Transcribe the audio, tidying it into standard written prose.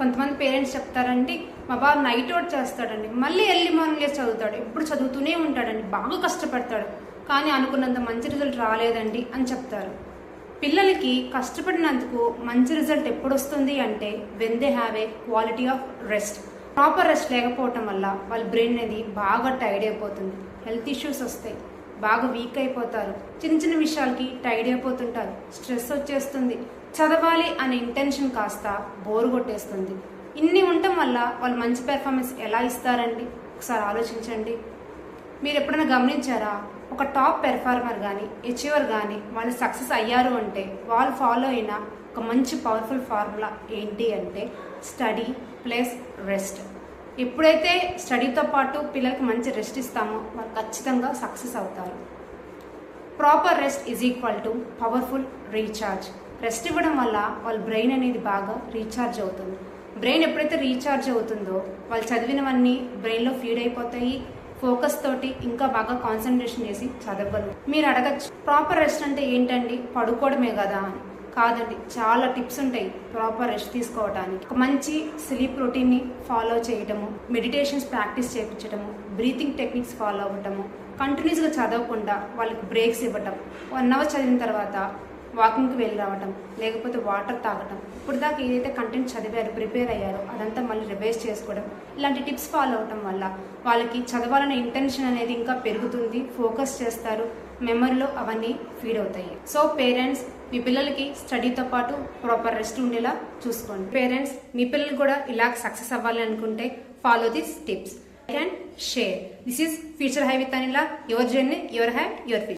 కొంతమంది పేరెంట్స్ చెప్తారండి, మా బాబు నైట్ అవుట్ చేస్తాడండి, మళ్ళీ ఎర్లీ మార్నింగ్ లేసి చదువుతాడు, ఎప్పుడు చదువుతూనే ఉంటాడండి, బాగా కష్టపడతాడు, కానీ అనుకున్నంత మంచి రిజల్ట్ రాలేదండి అని చెప్తారు. పిల్లలకి కష్టపడినందుకు మంచి రిజల్ట్ ఎప్పుడు వస్తుంది అంటే when they have a quality of rest. Proper rest లేకపోవటం వల్ల వాళ్ళ బ్రెయిన్ అనేది బాగా టైర్డ్ అయిపోతుంది, హెల్త్ ఇష్యూస్ వస్తాయి, బాగా వీక్ అయిపోతారు, చిన్న చిన్న విషయాలకి టైర్డ్ అయిపోతుంటారు, స్ట్రెస్ వచ్చేస్తుంది, చదవాలి అనే ఇంటెన్షన్ కాస్త బోరు కొట్టేస్తుంది. ఇన్ని ఉండటం వల్ల వాళ్ళు మంచి పెర్ఫార్మెన్స్ ఎలా ఇస్తారండి? ఒకసారి ఆలోచించండి. మీరు ఎప్పుడైనా గమనించారా, ఒక టాప్ పెర్ఫార్మర్ కానీ అచీవర్ కానీ వాళ్ళు సక్సెస్ అయ్యారు అంటే వాళ్ళు ఫాలో అయిన ఒక మంచి పవర్ఫుల్ ఫార్ములా ఏంటి అంటే స్టడీ ప్లస్ రెస్ట్. ఎప్పుడైతే స్టడీతో పాటు పిల్లలకి మంచి రెస్ట్ ఇస్తామో వాళ్ళు ఖచ్చితంగా సక్సెస్ అవుతారు. Proper rest is equal to powerful recharge. Rest ఇవ్వడం వల్ల వాళ్ళ బ్రెయిన్ అనేది బాగా రీఛార్జ్ అవుతుంది. బ్రెయిన్ ఎప్పుడైతే రీఛార్జ్ అవుతుందో వాళ్ళు చదివినవన్నీ బ్రెయిన్లో ఫీడ్ అయిపోతాయి, ఫోకస్ తోటి ఇంకా బాగా కాన్సన్ట్రేషన్ చేసి చదవగలరు. మీరు అడగచ్చు, ప్రాపర్ రెస్ట్ అంటే ఏంటండి, పడుకోవడమే కదా అని. కాదండి, చాలా టిప్స్ ఉంటాయి ప్రాపర్ రెస్ట్ తీసుకోవడానికి. ఒక మంచి స్లీప్ రొటీన్ని ఫాలో చేయటము, మెడిటేషన్స్ ప్రాక్టీస్ చేయించడము, బ్రీతింగ్ టెక్నిక్స్ ఫాలో అవ్వటము, కంటిన్యూస్గా చదవకుండా వాళ్ళకి బ్రేక్స్ ఇవ్వటం, 1 అవర్ చదివిన తర్వాత వాకింగ్కి వెళ్ళి రావటం, లేకపోతే వాటర్ తాగటం, ఇప్పుడు దాకా ఏదైతే కంటెంట్ చదివారో ప్రిపేర్ అయ్యారో అదంతా మళ్ళీ రివైజ్ చేసుకోవడం, ఇలాంటి టిప్స్ ఫాలో అవటం వల్ల వాళ్ళకి చదవాలనే ఇంటెన్షన్ అనేది ఇంకా పెరుగుతుంది, ఫోకస్ చేస్తారు, మెమరీలో అవన్నీ ఫీడ్ అవుతాయి. సో పేరెంట్స్, మీ పిల్లలకి స్టడీతో పాటు ప్రాపర్ రెస్ట్ ఉండేలా చూసుకోండి. పేరెంట్స్, మీ పిల్లలు కూడా ఇలా సక్సెస్ అవ్వాలి అనుకుంటే follow these tips and share. This is future high with Anila, your journey, your hand, your future.